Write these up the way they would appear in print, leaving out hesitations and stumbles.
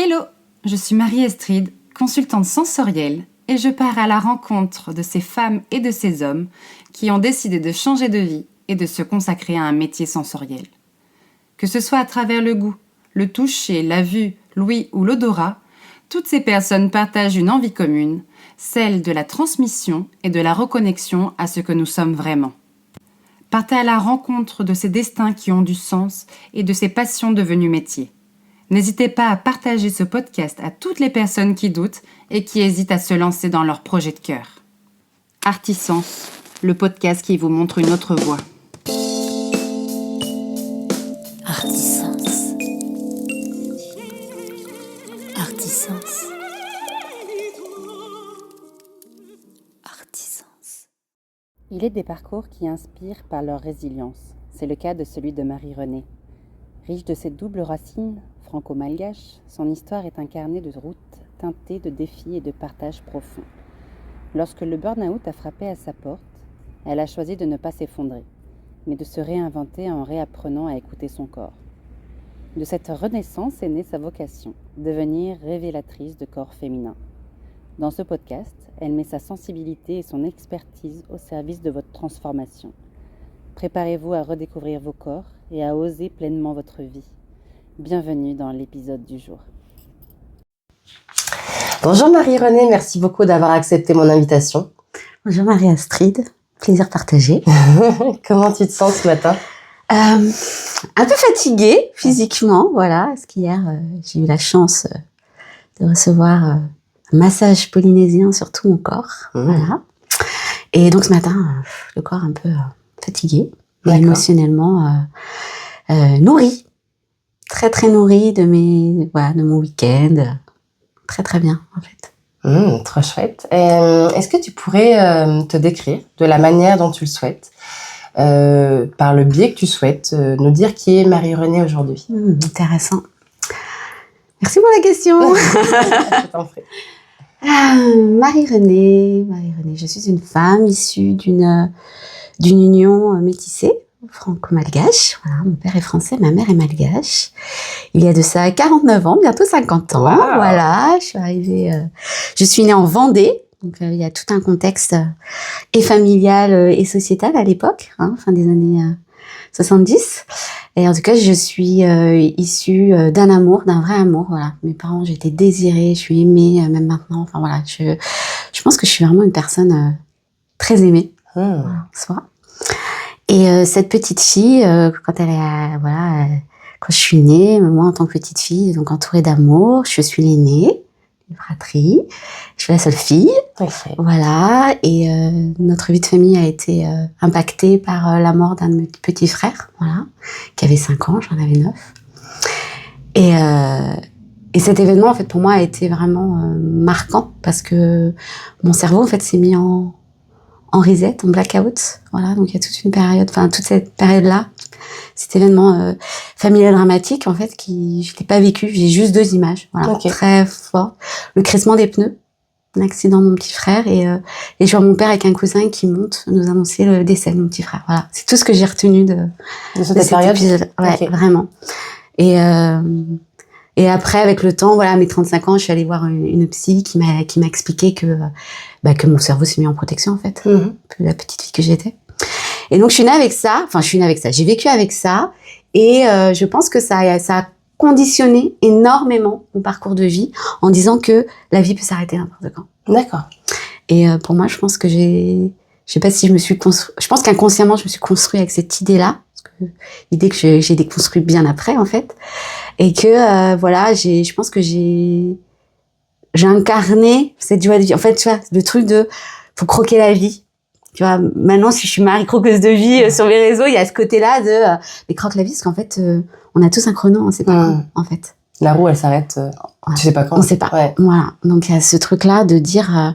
Hello, je suis Marie-Estride, consultante sensorielle, et je pars à la rencontre de ces femmes et de ces hommes qui ont décidé de changer de vie et de se consacrer à un métier sensoriel. Que ce soit à travers le goût, le toucher, la vue, l'ouïe ou l'odorat, toutes ces personnes partagent une envie commune, celle de la transmission et de la reconnexion à ce que nous sommes vraiment. Partez à la rencontre de ces destins qui ont du sens et de ces passions devenues métiers. N'hésitez pas à partager ce podcast à toutes les personnes qui doutent et qui hésitent à se lancer dans leur projet de cœur. Artisens, le podcast qui vous montre une autre voie. Artisens. Artisens. Artisens. Il est des parcours qui inspirent par leur résilience. C'est le cas de celui de Marie-Renée. Riche de ses doubles racines, franco-malgache, son histoire est incarnée de routes teintées de défis et de partages profonds. Lorsque le burn-out a frappé à sa porte, elle a choisi de ne pas s'effondrer, mais de se réinventer en réapprenant à écouter son corps. De cette renaissance est née sa vocation, devenir révélatrice de corps féminin. Dans ce podcast, elle met sa sensibilité et son expertise au service de votre transformation. Préparez-vous à redécouvrir vos corps et à oser pleinement votre vie. Bienvenue dans l'épisode du jour. Bonjour Marie-Renée, merci beaucoup d'avoir accepté mon invitation. Bonjour Marie-Astrid, plaisir partagé. Comment tu te sens ce matin? Un peu fatiguée physiquement, voilà, parce qu'hier j'ai eu la chance de recevoir un massage polynésien sur tout mon corps, voilà. Et donc ce matin, le corps un peu fatigué, mais émotionnellement nourri. Très très nourrie de mon week-end, très bien en fait. Trop chouette. Est-ce que tu pourrais te décrire de la manière dont tu le souhaites, par le biais que tu souhaites, nous dire qui est Marie-Renée aujourd'hui? Intéressant. Merci pour la question. Je t'en prie. Marie-Renée, je suis une femme issue d'une union métissée, franco-malgache. Voilà, mon père est français, ma mère est malgache. Il y a de ça 49 ans, bientôt 50 ans. Wow. Voilà, je suis née en Vendée. Donc, il y a tout un contexte et familial et sociétal à l'époque, fin des années 70. Et en tout cas, je suis issue d'un vrai amour. Voilà, mes parents, j'ai été désirée, je suis aimée, même maintenant. Enfin voilà, je pense que je suis vraiment une personne très aimée, voilà, en soi. Et cette petite fille, quand je suis née, moi en tant que petite fille, donc entourée d'amour, je suis l'aînée d'une fratrie, je suis la seule fille, voilà. Et notre vie de famille a été impactée par la mort d'un de mes petits frères, voilà, qui avait 5 ans, j'en avais 9. Et cet événement, en fait, pour moi, a été vraiment marquant parce que mon cerveau, en fait, s'est mis en reset, en blackout, voilà. Donc il y a toute cette période-là, cet événement familial dramatique, en fait, je l'ai pas vécu. J'ai juste 2 images, voilà, très fort. Le crissement des pneus, l'accident de mon petit frère, et je vois mon père avec un cousin qui monte nous annoncer le décès de mon petit frère. Voilà, c'est tout ce que j'ai retenu de cette période. Épisode. Ouais, vraiment. Et après, avec le temps, voilà, à mes 35 ans, je suis allée voir une psy qui m'a expliqué que mon cerveau s'est mis en protection, en fait. La petite fille que j'étais. Et donc, je suis née avec ça. J'ai vécu avec ça. Et je pense que ça a conditionné énormément mon parcours de vie en disant que la vie peut s'arrêter n'importe quand. D'accord. Et pour moi, je pense que je sais pas si je pense qu'inconsciemment, je me suis construite avec cette idée-là. L'idée que j'ai déconstruite bien après, en fait. Et que, je pense que j'ai incarné cette joie de vie. En fait, tu vois, le truc de, faut croquer la vie. Tu vois, maintenant, si je suis Marie croqueuse de vie sur mes réseaux, il y a ce côté-là de, mais croque la vie, parce qu'en fait, on a tous un chrono, on sait pas quand, en fait. La roue, elle s'arrête, tu sais pas quand. On sait pas. Ouais. Voilà. Donc, il y a ce truc-là de dire,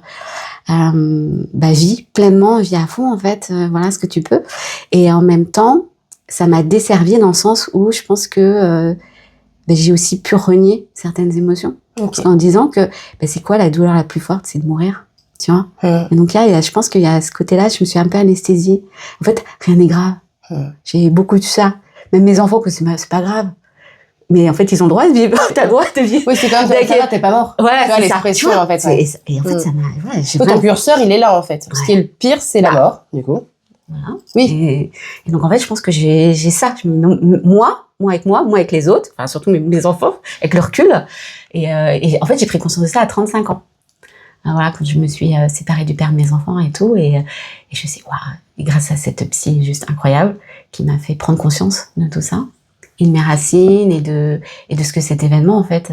vis pleinement, vis à fond, en fait, voilà ce que tu peux. Et en même temps, ça m'a desservi dans le sens où je pense que, j'ai aussi pu renier certaines émotions. En disant que, c'est quoi la douleur la plus forte? C'est de mourir. Tu vois? Et donc là, je pense qu'il y a ce côté-là, je me suis un peu anesthésiée. En fait, rien n'est grave. J'ai beaucoup de ça. Même mes enfants, que c'est pas grave. mais en fait, ils ont le droit de vivre. T'as le droit de vivre. Oui, c'est comme ça, ça va, t'es pas mort. Voilà, tu vois, c'est ça. l'expression, en fait. Ouais. Et en fait, ça m'a, voilà, j'ai ton curseur, il est là, en fait. Ce qui est le pire, c'est la mort, du coup. Voilà. Oui. Et donc, en fait, je pense que j'ai ça. Moi avec les autres, enfin, surtout mes enfants, avec le recul. Et en fait, j'ai pris conscience de ça à 35 ans. Voilà, quand je me suis séparée du père de mes enfants et tout. Et je me suis dit, waouh, grâce à cette psy juste incroyable, qui m'a fait prendre conscience de tout ça. Et de mes racines et de ce que cet événement, en fait,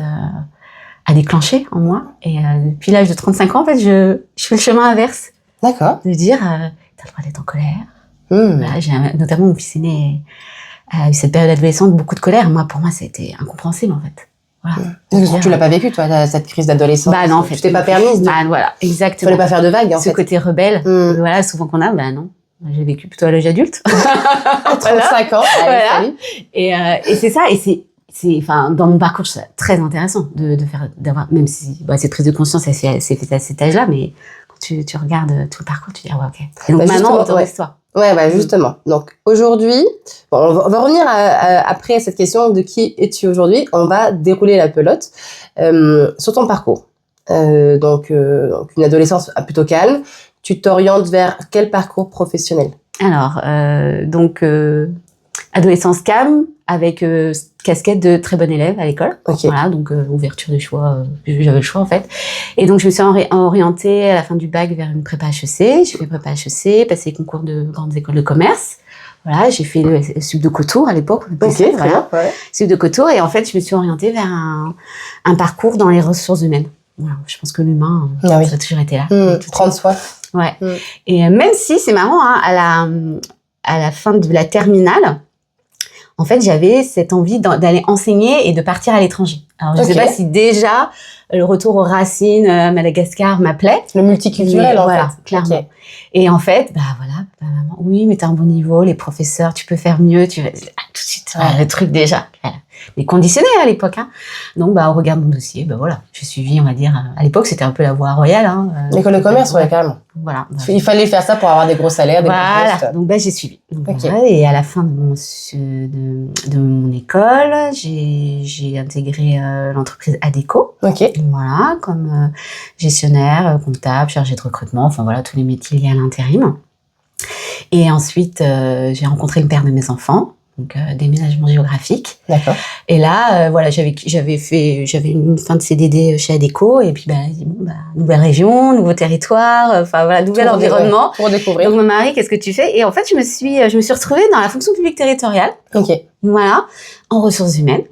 a déclenché en moi. Et depuis l'âge de 35 ans, en fait, je fais le chemin inverse. D'accord. De dire, t'as le droit d'être en colère. Voilà, notamment mon fils aîné a eu cette période adolescente, beaucoup de colère. Pour moi, c'était incompréhensible, en fait. Voilà. Tu l'as pas vécu, toi, cette crise d'adolescence. Bah non, en fait. Tu t'es pas permise de... voilà, exactement. Fallait pas faire de vagues, en fait. Ce côté rebelle, voilà, souvent qu'on a, bah non. J'ai vécu plutôt à l'âge adulte. À 35 ans. Allez, voilà. Et c'est ça, et c'est, enfin, dans mon parcours, c'est très intéressant d'avoir, même si, cette prise de conscience, c'est fait à cet âge-là, mais quand tu regardes tout le parcours, tu dis, ah ouais, ok. Et donc maintenant, autorise-toi. Ouais, justement. Donc, aujourd'hui, on va revenir après cette question de qui es-tu aujourd'hui. On va dérouler la pelote, sur ton parcours. Donc, une adolescence plutôt calme. Tu t'orientes vers quel parcours professionnel? Alors, adolescence calme, avec casquette de très bonne élève à l'école. Okay. Voilà, donc ouverture de choix, j'avais le choix en fait. Et donc je me suis orientée à la fin du bac vers une prépa HEC. J'ai fait prépa HEC, passé les concours de grandes écoles de commerce. Voilà, j'ai fait le Sup de Cotour à l'époque. Ok, très bien. Ouais. Sup de Cotour, et en fait je me suis orientée vers un parcours dans les ressources humaines. Voilà, je pense que l'humain, ça a toujours été là. Prendre soin. Ouais. Et même si c'est marrant, hein, à la fin de la terminale, en fait, j'avais cette envie d'aller enseigner et de partir à l'étranger. Alors, je sais pas si déjà le retour aux racines, Madagascar m'appelait. Le multiculturel, en fait. Clairement. Okay. Et en fait, maman, oui, mais t'as un bon niveau, les professeurs, tu peux faire mieux, tout de suite, le truc déjà. Mais conditionné à l'époque, hein. Donc, on regarde mon dossier, voilà. J'ai suivi, on va dire, à l'époque, c'était un peu la voie royale, hein. L'école de commerce, carrément. Voilà. Il fallait faire ça pour avoir des gros salaires, des gros postes. Donc, j'ai suivi. Donc, voilà, et à la fin de mon école, j'ai intégré l'entreprise Adecco. Ok. Voilà, comme gestionnaire, comptable, chargé de recrutement, enfin voilà, tous les métiers liés à l'intérim. Et ensuite, j'ai rencontré le père de mes enfants. Donc déménagement géographique. D'accord. Et là, j'avais une fin de CDD chez Adecco, et puis nouvelle région, nouveau territoire, nouvel environnement. Pour découvrir. Donc mon mari, qu'est-ce que tu fais? Et en fait, je me suis retrouvée dans la fonction publique territoriale. Ok. Voilà, en ressources humaines.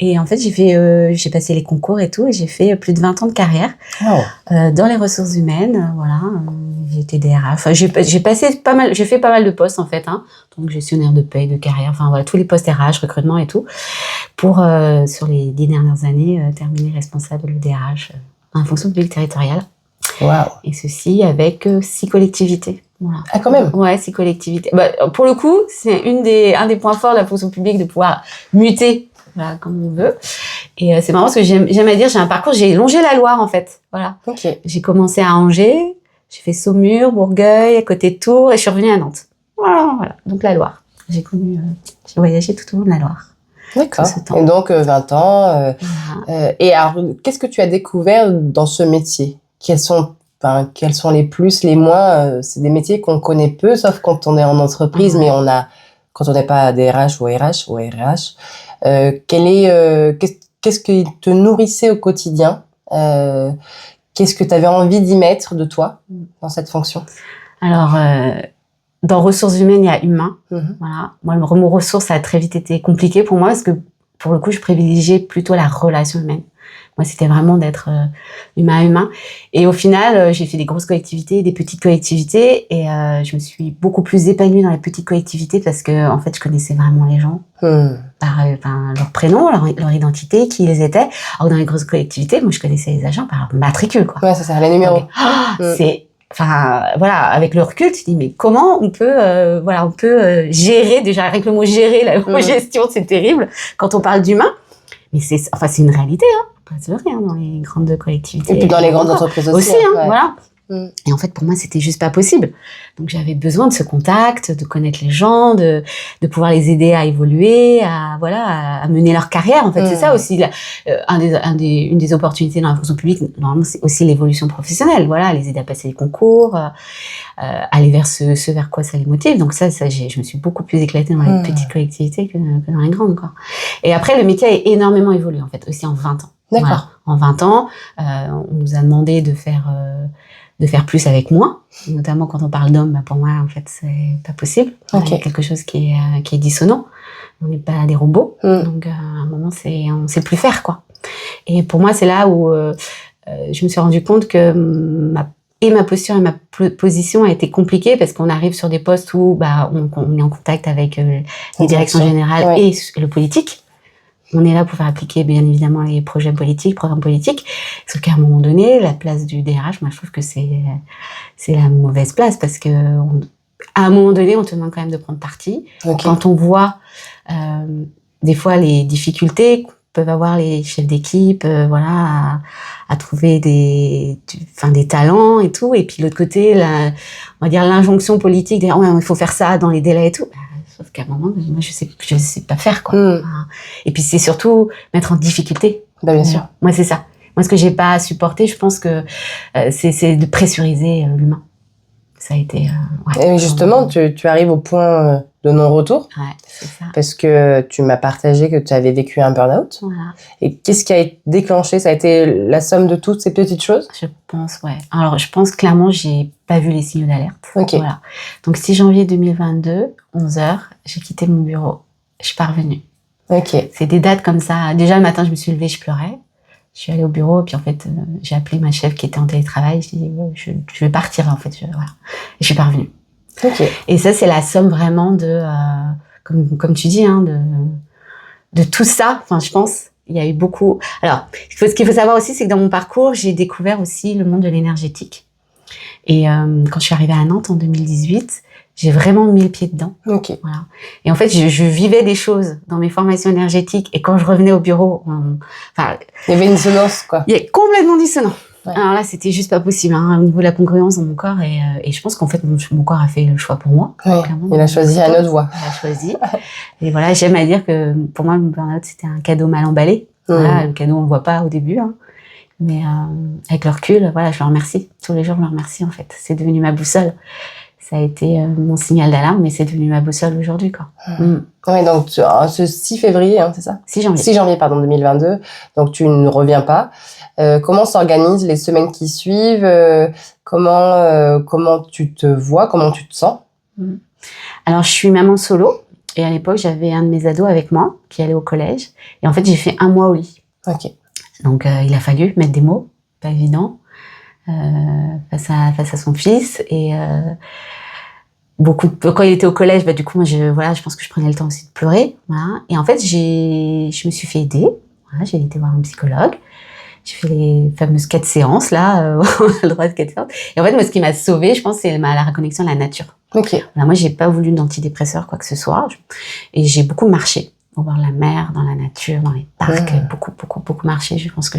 Et en fait, j'ai passé les concours et tout, et j'ai fait plus de 20 ans de carrière dans les ressources humaines. Voilà, j'ai été DRH. Enfin, j'ai fait pas mal de postes en fait, hein. Donc gestionnaire de paie, de carrière, enfin voilà, tous les postes RH, recrutement et tout, pour sur les 10 dernières années terminer responsable DRH dans la fonction publique territoriale. Wow. Et ceci avec 6 collectivités. Voilà. Ah, quand même. Ouais, 6 collectivités. Pour le coup, c'est un des points forts de la fonction publique, de pouvoir muter. Voilà, comme on veut. Et c'est marrant parce que j'aime à dire, j'ai un parcours, j'ai longé la Loire en fait. Voilà. Okay. J'ai commencé à Angers, j'ai fait Saumur, Bourgueil, à côté de Tours, et je suis revenue à Nantes. Voilà. Donc la Loire. J'ai voyagé tout au long de la Loire. D'accord. Et donc 20 ans. Et alors, qu'est-ce que tu as découvert dans ce métier? Quels sont les plus, les moins? C'est des métiers qu'on connaît peu, sauf quand on est en entreprise, mais quand on n'est pas DRH ou RH. Qu'est-ce qui te nourrissait au quotidien? Qu'est-ce que tu avais envie d'y mettre de toi dans cette fonction? Alors, dans ressources humaines, il y a humain. Voilà. Moi, le mot ressources, ça a très vite été compliqué pour moi parce que, pour le coup, je privilégiais plutôt la relation humaine. Moi, c'était vraiment d'être humain à humain. Et au final, j'ai fait des grosses collectivités, des petites collectivités, et je me suis beaucoup plus épanouie dans les petites collectivités parce que, en fait, je connaissais vraiment les gens par leur prénom, leur identité, qui ils étaient. Alors que dans les grosses collectivités, moi, je connaissais les agents par leur matricule, quoi. Ouais, c'est ça, les numéros. Avec le recul, tu te dis, mais comment on peut gérer, déjà, avec le mot gérer, la gestion, c'est terrible quand on parle d'humain. Mais c'est une réalité, hein. Pas de rien dans les grandes collectivités. Et puis dans les grandes entreprises aussi. Voilà. Et en fait, pour moi, c'était juste pas possible. Donc, j'avais besoin de ce contact, de connaître les gens, de pouvoir les aider à évoluer, à mener leur carrière. En fait, c'est ça aussi, une des opportunités dans la fonction publique. Normalement, c'est aussi l'évolution professionnelle. Voilà, les aider à passer les concours, aller vers ce vers quoi ça les motive. Donc ça, je me suis beaucoup plus éclatée dans les petites collectivités que dans les grandes, quoi. Et après, le métier a énormément évolué, en fait, aussi en 20 ans. D'accord. Voilà. En 20 ans, on nous a demandé de faire plus avec moins, notamment quand on parle d'hommes. Pour moi, en fait, c'est pas possible. Il y a quelque chose qui est dissonant. On n'est pas des robots, donc à un moment, on sait plus faire, quoi. Et pour moi, c'est là où je me suis rendu compte que ma posture et ma position a été compliquée parce qu'on arrive sur des postes où on est en contact avec les directions générales et le politique. On est là pour faire appliquer, bien évidemment, les projets politiques, programmes politiques. Sauf qu'à un moment donné, la place du DRH, moi, je trouve que c'est la mauvaise place parce que à un moment donné, on te demande quand même de prendre parti. Quand on voit des fois les difficultés peuvent avoir les chefs d'équipe, à trouver des talents et tout. Et puis l'autre côté, on va dire l'injonction politique, il faut faire ça dans les délais et tout. Sauf qu'à un moment, moi, je sais pas faire, quoi. Et puis, c'est surtout mettre en difficulté. Bien sûr. Moi, c'est ça. Moi, ce que j'ai pas supporté, je pense que c'est de pressuriser l'humain. Ça a été... Et justement, tu arrives au point de non-retour. Ouais, c'est ça. Parce que tu m'as partagé que tu avais vécu un burn-out. Voilà. Et qu'est-ce qui a déclenché? Ça a été la somme de toutes ces petites choses? Je pense, ouais. Alors, je pense clairement, j'ai pas vu les signaux d'alerte. Voilà. Donc, 6 janvier 2022, 11h, j'ai quitté mon bureau. Je suis pas revenue. C'est des dates comme ça. Déjà, le matin, je me suis levée, je pleurais. Je suis allée au bureau, puis en fait, j'ai appelé ma chef qui était en télétravail. Je dis, je vais partir, en fait. Et je suis pas revenue. Et ça, c'est la somme vraiment de, comme tu dis, de tout ça. Enfin, je pense, il y a eu beaucoup. Alors, ce qu'il faut savoir aussi, c'est que dans mon parcours, j'ai découvert aussi le monde de l'énergétique. Et quand je suis arrivée à Nantes en 2018, j'ai vraiment mis le pied dedans. Voilà. Et en fait, je vivais des choses dans mes formations énergétiques. Et quand je revenais au bureau, il y avait une dissonance, quoi. Il y a complètement dissonant. Alors là, c'était juste pas possible, au niveau de la congruence dans mon corps. Et je pense qu'en fait, mon corps a fait le choix pour moi. Il a choisi une autre voie. Il a choisi. Et voilà, j'aime à dire que pour moi, le burn-out, c'était un cadeau mal emballé. Voilà, le cadeau, on le voit pas au début. Mais avec le recul, je le remercie. Tous les jours, je le remercie, en fait. C'est devenu ma boussole. Ça a été mon signal d'alarme, mais c'est devenu ma boussole aujourd'hui, quoi. Oui, donc ce 6 février, c'est ça? 6 janvier. 6 janvier, 2022. Donc tu ne reviens pas. Comment s'organisent les semaines qui suivent? Comment tu te vois? Comment tu te sens? Alors, je suis maman solo. Et à l'époque, j'avais un de mes ados avec moi qui allait au collège. Et en fait, j'ai fait 1 mois au lit. Donc, il a fallu mettre des mots, pas évident, face à son fils. Et quand il était au collège, du coup, moi, je pense que je prenais le temps aussi de pleurer. Voilà. Et en fait, je me suis fait aider. Voilà, j'ai été voir un psychologue. J'ai fait les fameuses 4 séances, là, on a le droit de 4 séances. Et en fait, moi, ce qui m'a sauvée, je pense, c'est la reconnexion à la nature. Voilà, moi, j'ai pas voulu d'antidépresseur, quoi que ce soit. Et j'ai beaucoup marché. Pour voir la mer, dans la nature, dans les parcs, beaucoup marché. Je pense que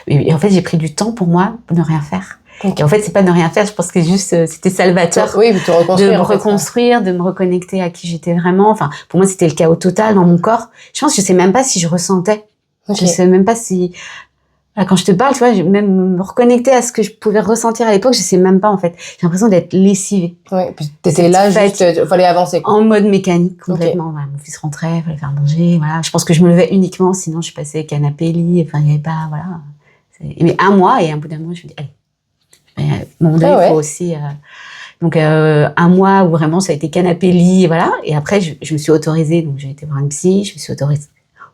et en fait, j'ai pris du temps pour moi de ne rien faire. Et en fait, c'est pas de ne rien faire, je pense que c'était salvateur. De me reconstruire, de me reconnecter à qui j'étais vraiment. Enfin, pour moi, c'était le chaos total dans mon corps. Je pense que je sais même pas si je ressentais. Je sais même pas si... Quand je te parle, tu vois, même me reconnecter à ce que je pouvais ressentir à l'époque, je sais même pas, en fait. J'ai l'impression d'être lessivée. Puis t'étais là, juste, fallait avancer, quoi. En mode mécanique, complètement. Voilà, mon fils rentrait, fallait faire manger, voilà. Je pense que je me levais uniquement, sinon je passais canapé, lit, il y avait pas, voilà. Mais 1 mois, et à un bout d'un mois, je me dis, allez. Mais à un moment donné, il faut aussi, donc, 1 mois où vraiment ça a été canapé, lit, voilà. Et après, je me suis autorisée, donc j'ai été voir une psy, je me suis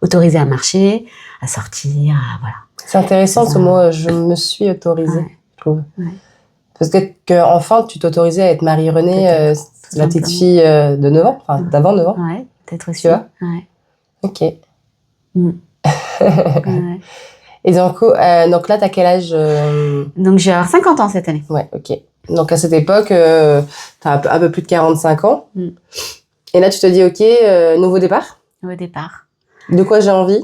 autorisée à marcher, à sortir, voilà. C'est intéressant ce mot, je me suis autorisée, je trouve. Parce que enfin, tu t'autorisais à être Marie-Renée, la petite fille de 9 ans, d'avant 9 ans. Ouais, peut-être aussi. Tu vois? Et donc là, t'as quel âge? Donc, j'ai 50 ans cette année. Donc, à cette époque, t'as un peu plus de 45 ans. Et là, tu te dis, nouveau départ. Nouveau départ. De quoi j'ai envie?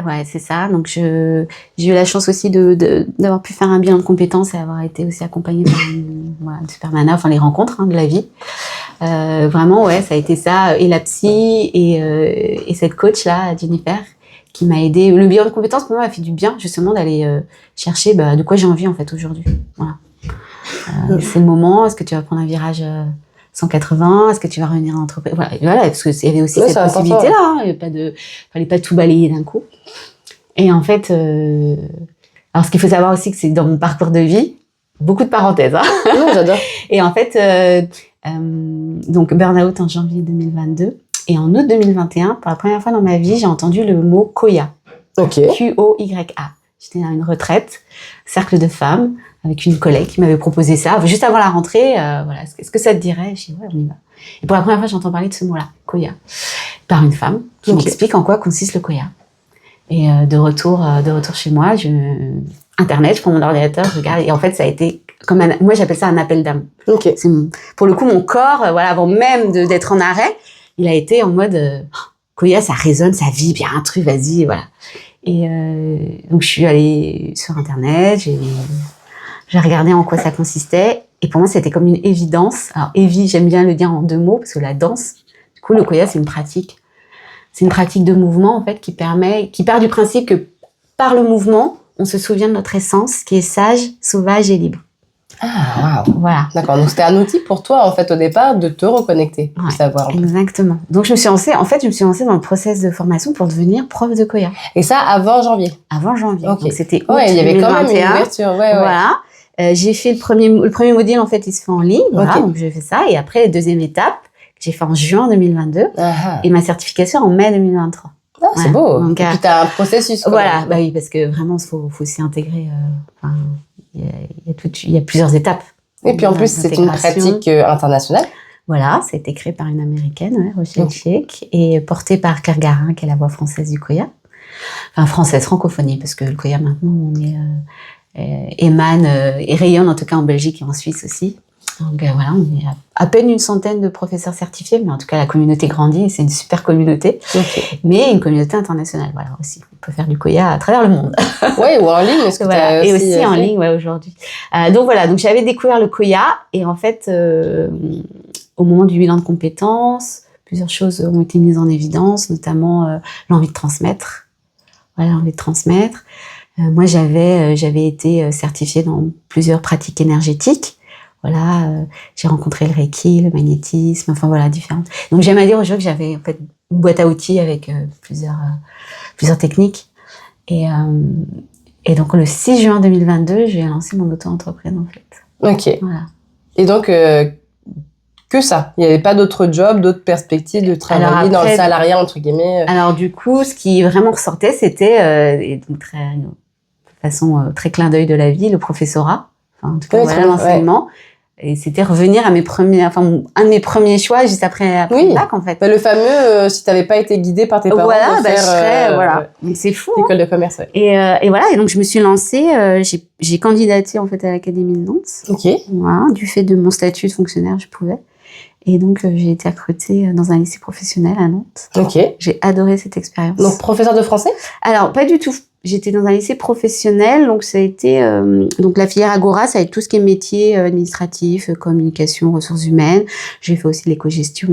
Ouais, c'est ça. Donc j'ai eu la chance aussi d'avoir pu faire un bilan de compétences et avoir été aussi accompagnée par une super nana, enfin les rencontres de la vie. Vraiment, ouais, ça a été ça, et la psy et cette coach là, Jennifer, qui m'a aidée. Le bilan de compétences pour moi a fait du bien, justement, d'aller chercher de quoi j'ai envie en fait aujourd'hui. Voilà. C'est le moment. Est-ce que tu vas prendre un virage 180? Est-ce que tu vas revenir en entreprise? Voilà, parce que il y avait aussi cette possibilité là. Hein, fallait pas tout balayer d'un coup. Et en fait, alors ce qu'il faut savoir aussi, que c'est que dans mon parcours de vie, beaucoup de parenthèses. Hein. Non, j'adore. Et en fait, donc burn-out en janvier 2022. Et en août 2021, pour la première fois dans ma vie, j'ai entendu le mot Koya. Ok. Q-O-Y-A. J'étais à une retraite, cercle de femmes, avec une collègue qui m'avait proposé ça, juste avant la rentrée. Voilà, est-ce que ça te dirait? Je dis ouais, on y va. Et pour la première fois, j'entends parler de ce mot-là, Koya, par une femme qui m'explique en quoi consiste le Koya. Et de retour chez moi, Internet, je prends mon ordinateur, je regarde, et en fait, ça a été comme moi j'appelle ça un appel d'âme. Ok. C'est pour le coup, mon corps, voilà, avant même d'être en arrêt, il a été en mode Koya, ça résonne, ça vibre, il y a un truc, vas-y, voilà. Et donc je suis allée sur Internet, j'ai regardé en quoi ça consistait, et pour moi c'était comme une évidence. Alors j'aime bien le dire en 2 mots parce que la danse, du coup le Koya c'est une pratique de mouvement en fait qui part du principe que par le mouvement on se souvient de notre essence qui est sage, sauvage et libre. Ah, waouh. Voilà. D'accord. Donc, c'était un outil pour toi, en fait, au départ, de te reconnecter, pour savoir. Exactement. Donc, je me suis lancée dans le process de formation pour devenir prof de Koya. Et ça, avant janvier? Avant janvier. Ok. Donc, c'était août 2021. Ouais, il y avait quand même une ouverture. Ouais. Voilà. J'ai fait le premier module, en fait, il se fait en ligne. Voilà. Donc, j'ai fait ça. Et après, la deuxième étape, que j'ai fait en juin 2022. Et ma certification en mai 2023. Ah, c'est beau. Donc, et puis, t'as un processus. Voilà. Bah oui, parce que vraiment, faut s'y intégrer. Il y a plusieurs étapes. Et puis en plus, c'est une pratique internationale. Voilà, ça a été créé par une américaine, Rochelle Chiek, et porté par Claire Garin, qui est la voix française du Koya. Enfin, française, francophonie, parce que le Koya, maintenant, émane et rayonne, en tout cas en Belgique et en Suisse aussi. Donc voilà, on est à peine une centaine de professeurs certifiés, mais en tout cas, la communauté grandit, c'est une super communauté. Mais une communauté internationale, voilà, aussi. On peut faire du Koya à travers le monde. Oui, ou en ligne. Est-ce que voilà. Et aussi en ligne, aujourd'hui. Donc voilà, donc j'avais découvert le Koya, et en fait, au moment du bilan de compétences, plusieurs choses ont été mises en évidence, notamment l'envie de transmettre. Voilà, l'envie de transmettre. Moi, j'avais été certifiée dans plusieurs pratiques énergétiques. Voilà, j'ai rencontré le Reiki, le magnétisme, enfin voilà, différentes. Donc j'aime à dire aux gens que j'avais en fait une boîte à outils avec plusieurs techniques. Et donc le 6 juin 2022, j'ai lancé mon auto-entreprise en fait. Ok. Voilà. Et donc que ça, il n'y avait pas d'autres jobs, d'autres perspectives de travailler dans le salariat entre guillemets. Alors du coup, ce qui vraiment ressortait, c'était et donc de façon très clin d'œil de la vie, le professorat. Enfin, en tout cas, voilà, l'enseignement. Ouais. Et c'était revenir à un de mes premiers choix juste après le bac, en fait. Le fameux, si t'avais pas été guidée par tes parents, voilà, je serais, voilà. Donc c'est fou. L'école de commerce, ouais. Et voilà. Et donc je me suis lancée, j'ai candidaté, en fait, à l'Académie de Nantes. Ok. Voilà. Du fait de mon statut de fonctionnaire, je pouvais. Et donc, j'ai été recrutée dans un lycée professionnel à Nantes. Ok. J'ai adoré cette expérience. Donc, professeur de français? Alors, pas du tout. J'étais dans un lycée professionnel, donc ça a été donc la filière Agora, ça a été tout ce qui est métier administratif, communication, ressources humaines. J'ai fait aussi l'éco-gestion,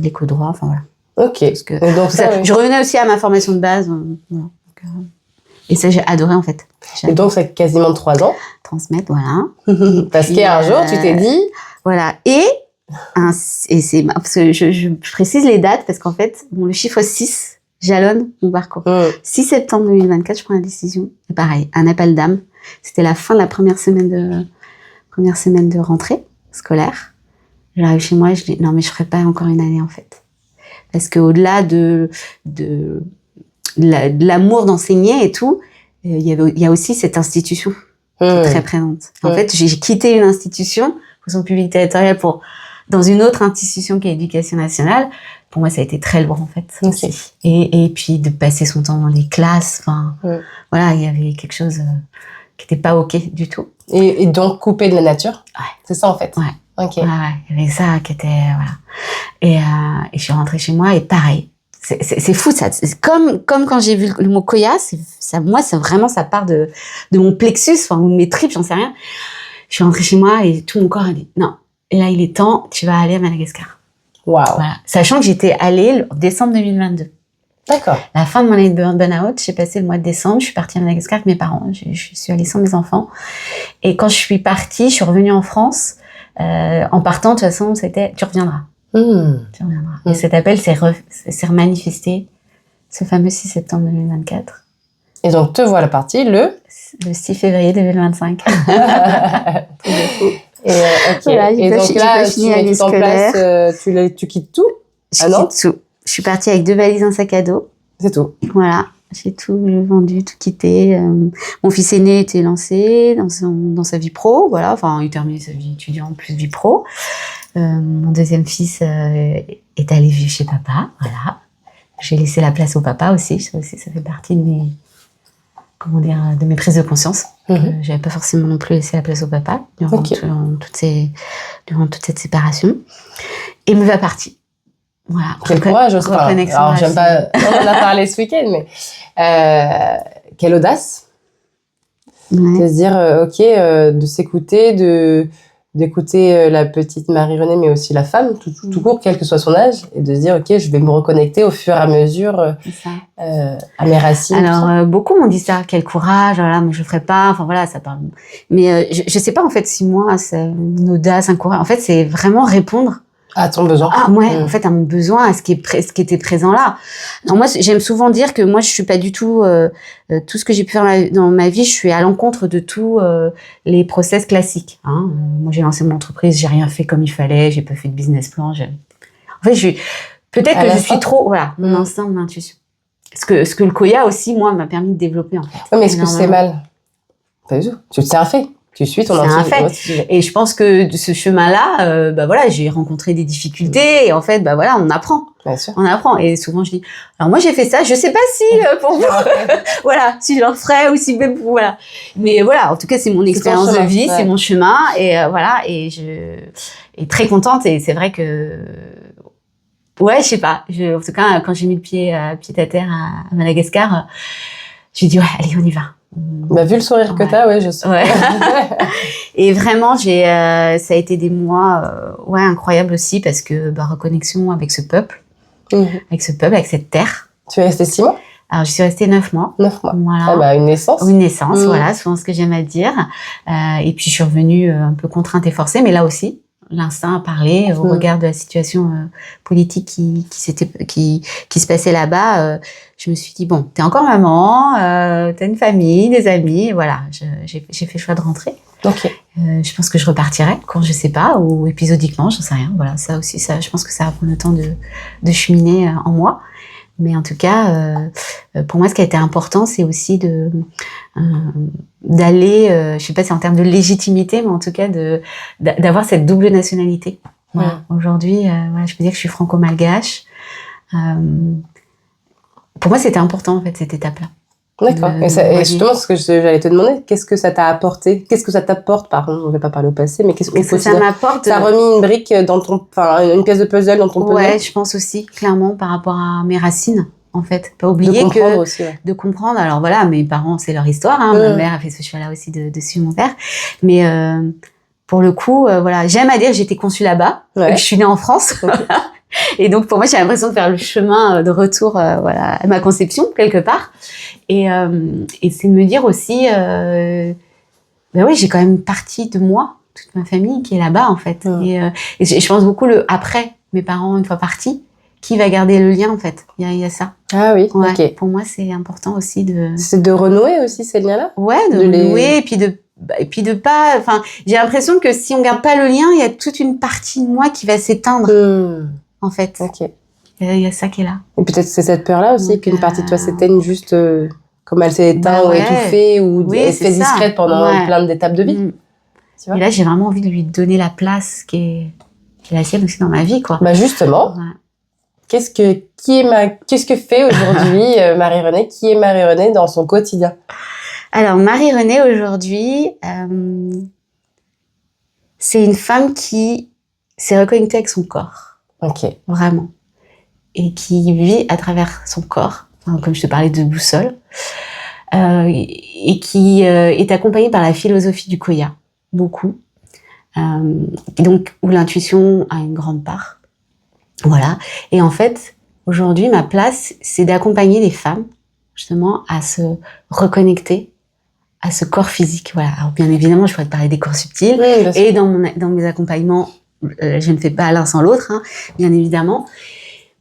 l'éco-droit, enfin voilà. Ok. Parce que donc je revenais aussi à ma formation de base. Voilà. Donc, et ça, j'ai adoré en fait. Et donc, c'est quasiment 3 ans. Transmettre, voilà. Parce qu'un jour, tu t'es dit. Voilà. Et c'est parce que je précise les dates parce qu'en fait, le chiffre 6 jalonne mon parcours. 6 septembre 2024, je prends la décision. Et pareil, un appel d'âme. C'était la fin de la première semaine de rentrée scolaire. J'arrive chez moi et je dis non mais je ferai pas encore une année en fait. Parce que au-delà de l'amour d'enseigner et tout, il y a aussi cette institution qui est très présente. En fait, j'ai quitté une institution, fonction publique territoriale, pour dans une autre institution qui est l'éducation nationale. Pour moi, ça a été très lourd, en fait. Okay. Et puis, de passer son temps dans les classes, enfin, voilà, il y avait quelque chose qui n'était pas OK du tout. Et donc, coupé de la nature? Ouais. C'est ça, en fait? Ouais. Ok. Ouais, il y avait ça qui était, voilà. Et je suis rentrée chez moi et pareil. c'est fou ça. C'est comme quand j'ai vu le mot Koya, moi, ça part de mon plexus, enfin, ou de mes tripes, j'en sais rien. Je suis rentrée chez moi et tout mon corps a dit non. Et là, il est temps, tu vas aller à Madagascar. Waouh. Voilà. Sachant que j'étais allée en décembre 2022. D'accord. La fin de mon année de burn-out, j'ai passé le mois de décembre, je suis partie à Madagascar avec mes parents. Je suis allée sans mes enfants. Et quand je suis partie, je suis revenue en France. En partant, de toute façon, c'était tu reviendras. Tu reviendras. Et cet appel s'est remanifesté ce fameux 6 septembre 2024. Et donc, te voilà partie le 6 février 2025. Et, voilà, et donc là, tu mets tout en place, tu quittes tout. Je quitte tout. Je suis partie avec 2 valises, un sac à dos. C'est tout. Voilà. J'ai tout vendu, tout quitté. Mon fils aîné était lancé dans sa vie pro. Voilà. Enfin, il terminait sa vie étudiante plus vie pro. Mon deuxième fils est allé vivre chez papa. Voilà. J'ai laissé la place au papa aussi. Ça fait partie de mes prises de conscience. J'avais pas forcément non plus laissé la place au papa durant toute cette séparation. Et me va partie. Voilà. Quel courage aussi. Alors, j'aime pas, on en a parlé ce week-end, mais quelle audace. De se dire, de s'écouter, d'écouter la petite Marie-Renée, mais aussi la femme, tout court, quel que soit son âge, et de se dire, ok, je vais me reconnecter au fur et à mesure à mes racines. Alors, beaucoup m'ont dit ça, quel courage, voilà, mais je le ferai pas, enfin voilà, ça parle. Mais je sais pas, en fait, si moi, c'est une audace, un courage, en fait, c'est vraiment répondre à ton besoin. Ah, ouais, en fait, à mon besoin, à ce qui était présent là. Non, moi, j'aime souvent dire que moi, je suis pas du tout, tout ce que j'ai pu faire dans ma vie, je suis à l'encontre de tous les process classiques, hein. Moi, j'ai lancé mon entreprise, j'ai rien fait comme il fallait, j'ai pas fait de business plan, en fait, peut-être que je suis trop, voilà, mon instinct, mon intuition. Ce que le Koya aussi, moi, m'a permis de développer, en fait. Oui, mais est-ce que c'est mal? Pas du tout. C'est un fait. Tu suis ton intuition. C'est un fait. Et je pense que de ce chemin-là, voilà, j'ai rencontré des difficultés et en fait, voilà, on apprend. Bien sûr. On apprend. Et souvent, je dis, alors moi, j'ai fait ça, je sais pas si pour vous, voilà, si je le ferais ou si même voilà. Mais voilà, en tout cas, c'est mon expérience de vie, c'est mon chemin et voilà, et je suis très contente et c'est vrai que ouais, je sais pas. En tout cas, quand j'ai mis le pied à terre à Madagascar, j'ai dit ouais, allez, on y va. Bah, vu le sourire que t'as, ouais, je sais. Ouais. Et vraiment, ça a été des mois, incroyables aussi parce que, reconnexion avec ce peuple, avec cette terre. Tu es restée 6 mois? Alors, je suis restée 9 mois. 9 mois. Voilà. Ah bah, une naissance. Une naissance, voilà, souvent ce que j'aime à dire. Et puis, je suis revenue un peu contrainte et forcée, mais là aussi, l'instinct a parlé au regard de la situation politique qui se passait là-bas. Je me suis dit, bon, t'es encore maman, t'as une famille, des amis, voilà. J'ai fait le choix de rentrer. Ok. Je pense que je repartirai quand je sais pas, ou épisodiquement, j'en sais rien. Voilà, ça aussi, je pense que ça va prendre le temps de cheminer en moi. Mais en tout cas, pour moi, ce qui a été important, c'est aussi d'aller, je sais pas si en termes de légitimité, mais en tout cas d'avoir cette double nationalité. Voilà. Aujourd'hui, voilà, je peux dire que je suis franco-malgache. Pour moi, c'était important en fait cette étape-là. D'accord. Et justement, ce que j'allais te demander, qu'est-ce que ça t'a apporté? Qu'est-ce que ça t'apporte? Pardon, on ne va pas parler au passé, mais qu'est-ce que ça m'apporte? Ça a remis une brique une pièce de puzzle dans ton puzzle? Ouais, je pense aussi, clairement, par rapport à mes racines, en fait. Pas oublier de comprendre. Alors voilà, mes parents, c'est leur histoire, hein. Ma mère a fait ce choix-là aussi de suivre mon père. Mais, pour le coup, voilà, j'aime à dire que j'étais conçue là-bas, que je suis née en France. Okay. Et donc, pour moi, j'ai l'impression de faire le chemin de retour, voilà, à ma conception, quelque part. Et c'est de me dire aussi, ben oui, j'ai quand même partie de moi, toute ma famille qui est là-bas, en fait. Et je pense beaucoup après, mes parents, une fois partis, qui va garder le lien, en fait. Il y a ça. Ah oui, ouais, ok. Pour moi, c'est important aussi C'est de renouer aussi ces liens-là? Ouais, de renouer, et puis de pas, enfin, j'ai l'impression que si on garde pas le lien, il y a toute une partie de moi qui va s'éteindre. En fait. Ok. Il y a ça qui est là. Et peut-être c'est cette peur-là aussi, qu'une partie de toi s'éteigne juste comme elle s'est éteinte ou étouffée ou elle se fait discrète pendant plein d'étapes de vie. Tu vois, et là, j'ai vraiment envie de lui donner la place qui est la sienne aussi dans ma vie, quoi. Bah justement, qu'est-ce que fait aujourd'hui Marie-Renée? Qui est Marie-Renée dans son quotidien? Alors, Marie-Renée aujourd'hui, c'est une femme qui s'est reconnectée avec son corps. Ok. Vraiment. et qui vit à travers son corps, comme je te parlais de boussole, et qui est accompagnée par la philosophie du Koya, beaucoup. Donc, où l'intuition a une grande part. Voilà. Et en fait, aujourd'hui, ma place, c'est d'accompagner les femmes, justement, à se reconnecter à ce corps physique. Voilà. Alors, bien évidemment, je pourrais te parler des corps subtils. Oui, et dans mes accompagnements, je ne fais pas l'un sans l'autre, hein, bien évidemment.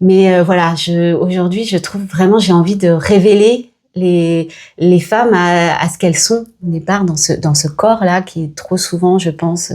Mais voilà, aujourd'hui, je trouve vraiment, j'ai envie de révéler les femmes à ce qu'elles sont au départ dans ce corps-là qui est trop souvent, je pense,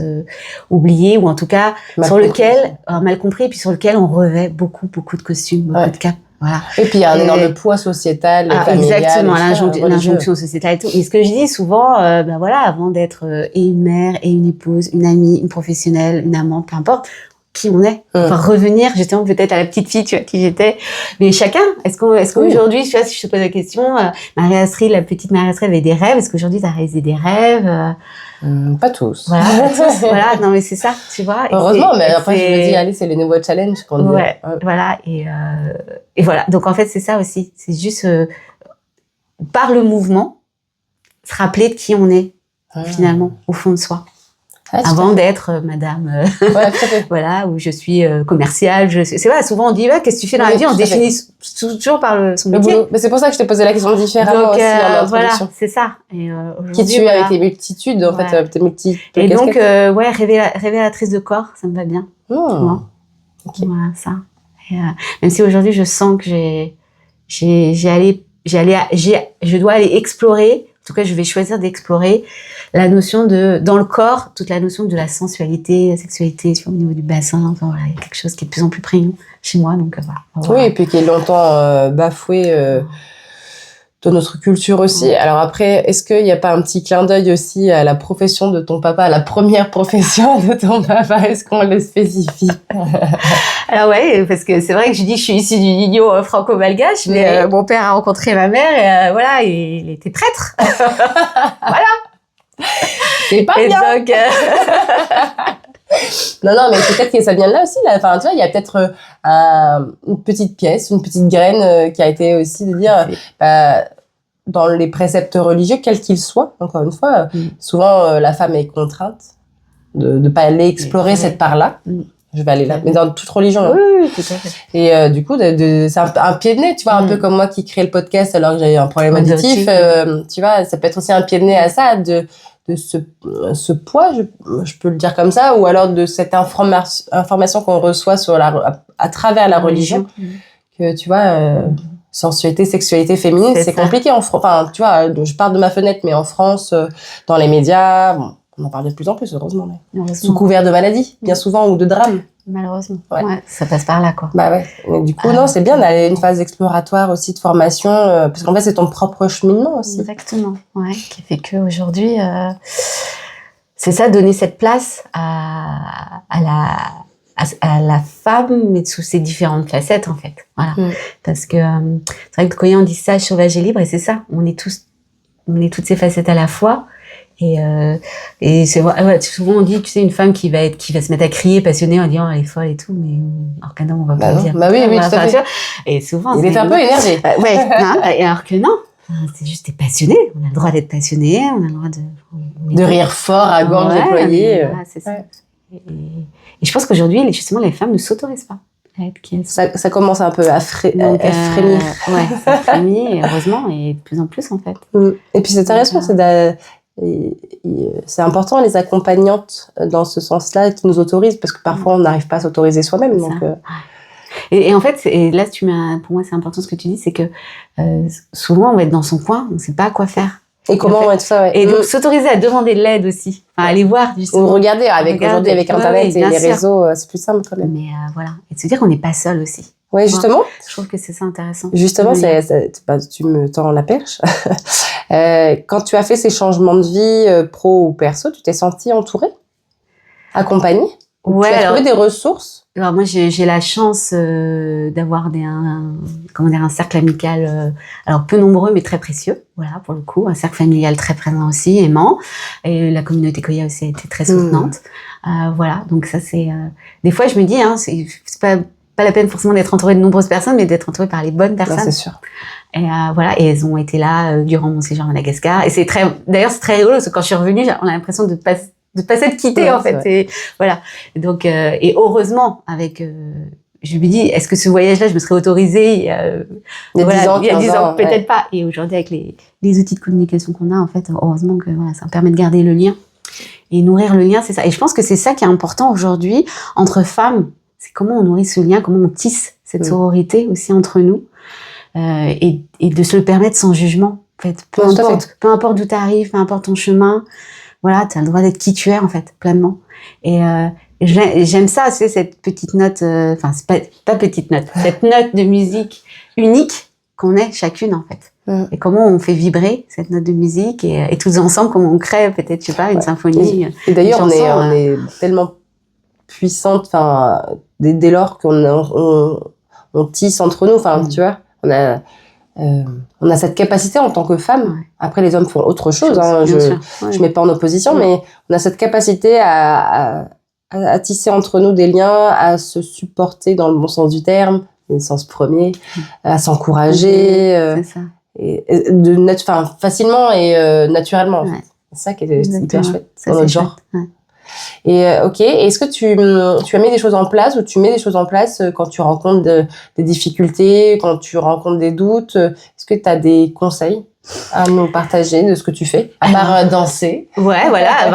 oublié, ou en tout cas mal compris, et puis sur lequel on revêt beaucoup de costumes, beaucoup de capes. Voilà. Et puis il y a un énorme poids sociétal, familial. Exactement, l'injonction sociétale et tout. Et ce que je dis souvent, voilà, avant d'être et une mère, et une épouse, une amie, une professionnelle, une amante, peu importe, qui on est. Enfin, revenir justement peut-être à la petite fille, tu vois, qui j'étais. Mais chacun, est-ce qu'aujourd'hui, tu vois, si je te pose la question, Marie-Astrid, la petite Marie-Astrid avait des rêves, est-ce qu'aujourd'hui tu as réalisé des rêves? Pas tous. Voilà, pas tous. Voilà, non mais c'est ça, tu vois. Heureusement, mais après je me dis, allez, c'est les nouveaux challenges qu'on dit. Ouais, voilà, et voilà. Donc en fait, c'est ça aussi. C'est juste, par le mouvement, se rappeler de qui on est, finalement, au fond de soi. Avant d'être madame, voilà, où je suis commerciale. C'est vrai, souvent on dit, qu'est-ce que tu fais dans la vie? On se définit toujours par son métier. Mais c'est pour ça que je t'ai posé la question différemment aussi en voilà, c'est ça. Et, qui tu es avec tes multitudes, en fait, tes multiples et donc, révélatrice de corps, ça me va bien. Okay. Voilà, ça. Et, même si aujourd'hui, je sens que je dois aller explorer. En tout cas, je vais choisir d'explorer la notion dans le corps, toute la notion de la sensualité, la sexualité, au niveau du bassin. Enfin, voilà, il y a quelque chose qui est de plus en plus prégnant chez moi, donc voilà. Oui, et puis qui est longtemps bafoué dans notre culture aussi. Alors après, est-ce qu'il n'y a pas un petit clin d'œil aussi à la profession de ton papa, à la première profession de ton papa? Est-ce qu'on le spécifie? Alors ouais, parce que c'est vrai que je dis que je suis issue du ligno franco-malgache, mais mon père a rencontré ma mère et voilà, il était prêtre. Voilà. C'est pas bien. Donc, non, mais peut-être que ça vient de là aussi. Là. Enfin, tu vois, il y a peut-être une petite pièce, une petite graine qui a été aussi de dire, dans les préceptes religieux, quels qu'ils soient, encore une fois, souvent la femme est contrainte de ne pas aller explorer cette part-là. Je vais aller là, mais dans toute religion. Oui, tout à fait. Et du coup, c'est un pied de nez, tu vois, un peu comme moi qui crée le podcast alors que j'ai eu un problème auditif. Tu vois, ça peut être aussi un pied de nez à ça, de ce poids, je peux le dire comme ça, ou alors de cette information qu'on reçoit à travers la religion, que tu vois, sensualité, sexualité féminine, c'est compliqué en France. Enfin, tu vois, je pars de ma fenêtre, mais en France, dans les médias, on en parle de plus en plus, heureusement, mais sous couvert de maladies, bien souvent, ou de drames. Malheureusement. Ouais, ça passe par là, quoi. Bah ouais. Et du coup, non, c'est bien d'aller une phase exploratoire aussi de formation, parce qu'en fait, c'est ton propre cheminement aussi. Exactement. Ouais, qui fait que aujourd'hui, c'est ça, donner cette place à la femme, mais sous ses différentes facettes, en fait. Voilà. Parce que c'est vrai que quand on dit sage, sauvage et libre, et c'est ça, on est toutes ces facettes à la fois. Et c'est vrai, souvent on dit, tu sais, une femme qui va se mettre à crier passionnée en disant elle est folle et tout, mais alors qu'un homme on va pas dire. Bah oui, tout à fait. Et souvent il est un peu énervé. Ouais, hein, et alors que non, c'est juste t'es passionné, on a le droit d'être passionné, on a le droit de rire fort à gorge déployée. Voilà, c'est ça. Et je pense qu'aujourd'hui, justement, les femmes ne s'autorisent pas à être qui elles sont. Ça commence un peu à frémir. Ouais, ça frémit, heureusement, et de plus en plus en fait. Et puis c'est intéressant, c'est important les accompagnantes dans ce sens-là qui nous autorisent, parce que parfois on n'arrive pas à s'autoriser soi-même. Donc, et en fait, et là pour moi c'est important ce que tu dis, c'est que souvent on va être dans son coin, on ne sait pas quoi faire. Et comment on va être ça, ouais. Et donc s'autoriser à demander de l'aide aussi, enfin, aller voir justement. Ou regarder aujourd'hui avec Internet et les réseaux, c'est plus simple quand même. Mais voilà, et de se dire qu'on n'est pas seul aussi. Ouais, justement. Je trouve que c'est ça intéressant. Justement, tu me tends la perche. Quand tu as fait ces changements de vie, pro ou perso, tu t'es sentie entourée, accompagnée? Ouais. Tu as trouvé des ressources? Alors moi, j'ai la chance d'avoir un cercle amical, alors peu nombreux mais très précieux. Voilà, pour le coup, un cercle familial très présent aussi, aimant, et la communauté Koya aussi a été très soutenante. Voilà, donc ça c'est. Des fois, je me dis, c'est pas pas la peine forcément d'être entouré de nombreuses personnes, mais d'être entouré par les bonnes personnes. C'est sûr. Et voilà, et elles ont été là durant mon séjour à Madagascar. Et d'ailleurs, c'est très rigolo parce que quand je suis revenue, on a l'impression de pas s'être quitté en fait. Et voilà. Donc, et heureusement, je me dis, est-ce que ce voyage-là, je me serais autorisée il y a 10 ans, peut-être pas. Et aujourd'hui, avec les outils de communication qu'on a, en fait, heureusement que voilà, ça me permet de garder le lien et nourrir le lien, c'est ça. Et je pense que c'est ça qui est important aujourd'hui entre femmes. C'est comment on nourrit ce lien, comment on tisse cette sororité aussi entre nous, et de se le permettre sans jugement. En fait, peu importe d'où tu arrives, peu importe ton chemin, voilà, tu as le droit d'être qui tu es en fait, pleinement. Et j'aime ça, c'est cette petite note, enfin c'est pas petite note, cette note de musique unique qu'on est chacune en fait. Et comment on fait vibrer cette note de musique et tous ensemble comment on crée peut-être, je sais pas, une symphonie. Et d'ailleurs, on est tellement puissante, enfin dès lors on tisse entre nous, enfin tu vois, on a cette capacité en tant que femme. Après, les hommes font autre chose. Hein, je mets pas en opposition, mais on a cette capacité à tisser entre nous des liens, à se supporter dans le bon sens du terme, le sens premier, à s'encourager, c'est ça. Et facilement et naturellement. En fait. C'est ça qui est hyper chouette dans notre genre. Et ok, est-ce que tu as mis des choses en place ou tu mets des choses en place quand tu rencontres des difficultés, quand tu rencontres des doutes? Est-ce que tu as des conseils à nous partager de ce que tu fais, à part danser? Ouais, voilà.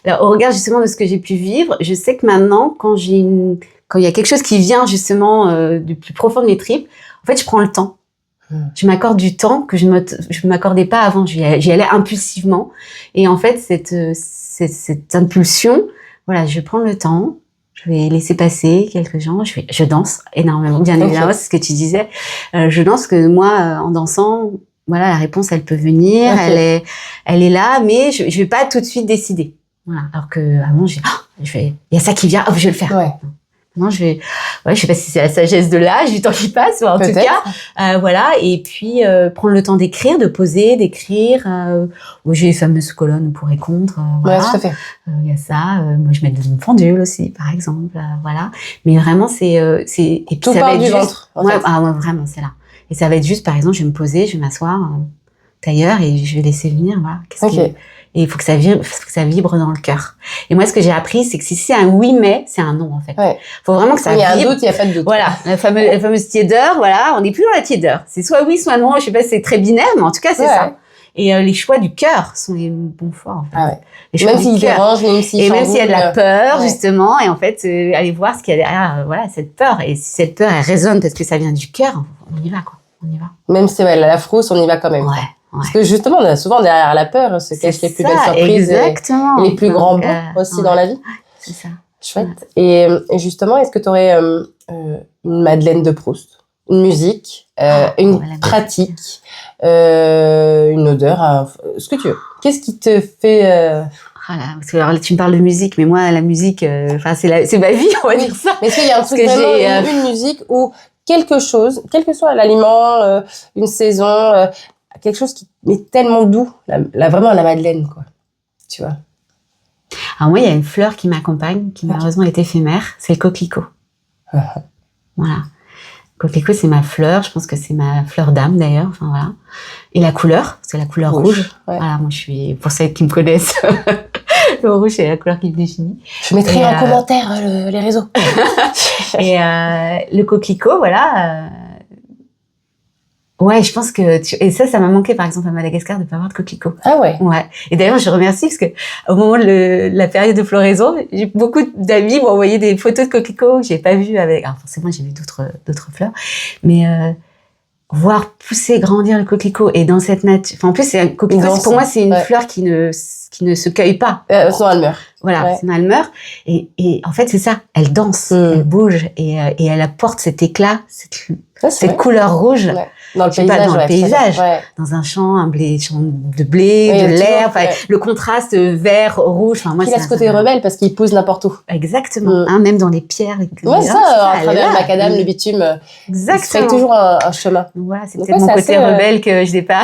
Alors, au regard justement de ce que j'ai pu vivre, je sais que maintenant, quand il y a quelque chose qui vient justement du plus profond de mes tripes, en fait, je prends le temps. Je m'accorde du temps que je m'accordais pas avant. J'y allais impulsivement. Et en fait, cette impulsion, voilà, je prends le temps, je vais laisser passer quelques gens, je danse énormément, bien évidemment, c'est ce que tu disais. Je danse que moi, en dansant, voilà, la réponse, elle peut venir, elle est là, mais je vais pas tout de suite décider. Voilà. Alors que avant, il y a ça qui vient, je vais le faire. Ouais. Non, je sais pas si c'est la sagesse de l'âge, du temps qui passe, ou en tout cas, voilà. Et puis, prendre le temps d'écrire, de poser, d'écrire. J'ai les fameuses colonnes pour et contre. Voilà. Ouais, tout à fait. Il y a ça. Moi, je mets une pendule aussi, par exemple. Voilà. Mais vraiment, et puis tout ça part va être du juste. ventre. Ouais, vraiment, c'est là. Et ça va être juste, par exemple, je vais me poser, je vais m'asseoir tailleur et je vais laisser venir. Voilà. Et il faut que ça vibre dans le cœur. Et moi, ce que j'ai appris, c'est que si c'est un oui mais, c'est un non, en fait. Ouais. Faut vraiment que ça vibre. Il y a un doute, il y a pas de doute. Voilà. La fameuse tiédeur, voilà. On n'est plus dans la tiédeur. C'est soit oui, soit non. Je sais pas si c'est très binaire, mais en tout cas, c'est ça. Et les choix du cœur sont les bons choix, en fait. Ah ouais. Les choix même s'ils dérangent, même s'ils et même s'il y a de la peur, justement. Et en fait, aller voir ce qu'il y a derrière, voilà, cette peur. Et si cette peur, elle résonne parce que ça vient du cœur, on y va, quoi. On y va. Même si la frousse, on y va quand même. Ouais. Parce que justement, on a souvent derrière la peur se cachent les plus belles surprises et les plus grands bons aussi dans la vie. C'est ça. Chouette. Et justement, est-ce que tu aurais une Madeleine de Proust, une musique, une pratique, une odeur, ce que tu veux? Qu'est-ce qui te fait Voilà, parce que alors, tu me parles de musique, mais moi, la musique, c'est ma vie, on va dire ça. Mais est-ce qu'il y a un truc vraiment, une musique ou quelque chose, quel que soit l'aliment, une saison, quelque chose qui est tellement doux, vraiment la Madeleine, quoi. Tu vois. Alors moi, il y a une fleur qui m'accompagne, qui malheureusement est éphémère, c'est le coquelicot. Voilà. Le coquelicot, c'est ma fleur, je pense que c'est ma fleur d'âme d'ailleurs, enfin voilà. Et la couleur, c'est la couleur rouge. Ouais. Voilà, moi je suis, pour celles qui me connaissent, le rouge c'est la couleur qui me définit. Je mettrai en commentaire les réseaux. Et le coquelicot, voilà. Ouais, je pense que et ça m'a manqué par exemple à Madagascar de pas avoir de coquelicot. Ah ouais. Ouais. Et d'ailleurs, je remercie parce que au moment de la période de floraison, beaucoup d'amis m'ont envoyé des photos de coquelicots que j'ai pas vues avec. Alors forcément, j'ai vu d'autres fleurs, mais voir pousser, grandir le coquelicot et dans cette nature. Enfin, en plus, c'est un coquelicot. Pour moi, c'est une fleur qui ne se cueille pas. Sinon elle meurt. Voilà, sinon elle meurt. Et en fait, c'est ça. Elle danse, elle bouge et elle apporte cet éclat, cette couleur rouge. Ouais. Dans le paysage, dans un champ, champ de blé, de l'herbe, le contraste vert, rouge. Enfin, moi, il a ce côté rebelle parce qu'il pousse n'importe où. Exactement. Même dans les pierres. À travers le macadam, le bitume. Exactement. Il se fait toujours un chemin. Voilà, c'est peut-être mon côté rebelle que je n'ai pas.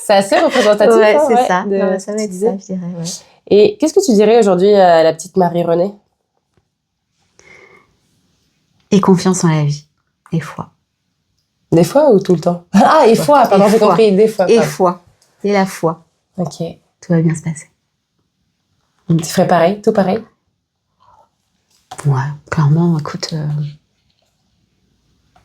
C'est assez représentatif. Ouais, c'est ça. Ça va être ça, je dirais. Ouais. Et qu'est-ce que tu dirais aujourd'hui à la petite Marie-Renée ? Et confiance en la vie. Et foi. Des fois ou tout le temps? Ah, et foi, pardon, j'ai compris. Des fois. Et foi. Et la foi. Ok. Tout va bien se passer. Tu ferais pareil? Tout pareil? Ouais, clairement, écoute...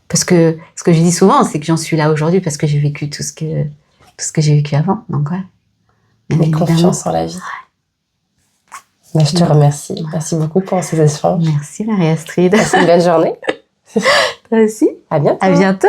Parce que ce que je dis souvent, c'est que j'en suis là aujourd'hui parce que j'ai vécu tout ce que j'ai vécu avant. Donc, ouais. Mais confiance en la vie. Bah, je te remercie. Merci beaucoup pour ces échanges. Merci Marie-Astrid. Passe une belle journée. Toi aussi. À bientôt. À bientôt.